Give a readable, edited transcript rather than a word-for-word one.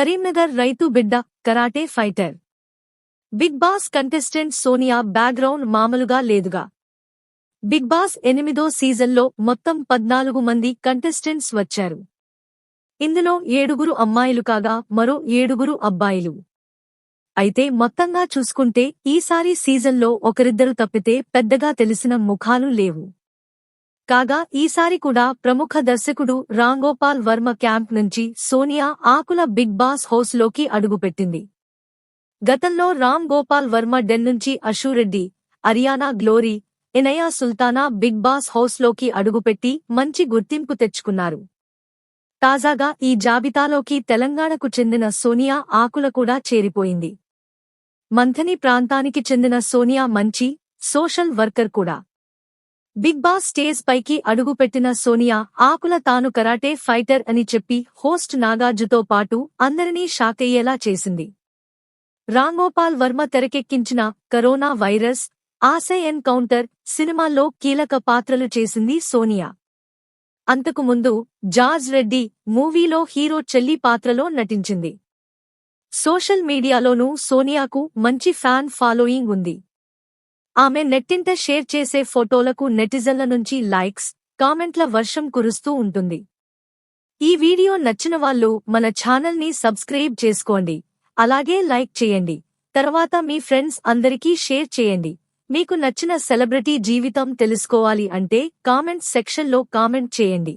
కరీంనగర్ రైతు బిడ్డ karate fighter. Bigg Boss contestant Sonia background మామూలుగా లేదుగా. బిగ్ బాస్ 8వ సీజన్లో మొత్తం 14 మంది కంటెస్టెంట్స్ వచ్చారు. ఇందులో 7 అమ్మాయిలు కాగా మరో 7 అబ్బాయిలు. అయితే మొత్తంగా చూసుకుంటే ఈసారి సీజన్లో ఒకరిద్దరు తప్పితే పెద్దగా తెలిసిన ముఖాలు లేవు. కాగా ఈసారి కూడా ప్రముఖ దర్శకుడు రాంగోపాల్ వర్మ క్యాంప్ నుంచి సోనియా ఆకుల బిగ్ బాస్ హౌస్లోకి అడుగుపెట్టింది. గతంలో రామ్ గోపాల్ వర్మ డెన్ నుంచి అశురెడ్డి, అరియానా గ్లోరీ, ఇనయా సుల్తానా బిగ్ బాస్ హౌస్లోకి అడుగుపెట్టి మంచి గుర్తింపు తెచ్చుకున్నారు. తాజాగా ఈ జాబితాలోకి తెలంగాణకు చెందిన సోనియా ఆకుల కూడా చేరిపోయింది. మంథని ప్రాంతానికి చెందిన సోనియా మంచి సోషల్ వర్కర్ కూడా. బిగ్ బాస్ స్టేజ్ పైకి అడుగుపెట్టిన సోనియా ఆకుల తాను కరాటే ఫైటర్ అని చెప్పి హోస్ట్ నాగార్జుతో పాటు అందరినీ షాకయ్యేలా చేసింది. రాంగోపాల్ వర్మ తెరకెక్కించిన కరోనా వైరస్, ఆశ ఎన్ కౌంటర్ సినిమాల్లో కీలక పాత్రలు చేసింది సోనియా. అంతకుముందు జార్జ్ రెడ్డి మూవీలో హీరో చెల్లి పాత్రలో నటించింది. సోషల్ మీడియాలోనూ సోనియాకు మంచి ఫ్యాన్ ఫాలోయింగ్ ఉంది. ఆమె నెట్టింట షేర్ చేసే ఫోటోలకు నెటిజన్ల నుంచి లైక్స్, కామెంట్ల వర్షం కురుస్తూ ఉంటుంది. ఈ వీడియో నచ్చిన వాళ్ళు మన ఛానల్ని సబ్స్క్రైబ్ చేసుకోండి, అలాగే లైక్ చేయండి. తర్వాత మీ ఫ్రెండ్స్ అందరికీ షేర్ చేయండి. మీకు నచ్చిన సెలబ్రిటీ జీవితం తెలుసుకోవాలి అంటే కామెంట్ సెక్షన్లో కామెంట్ చేయండి.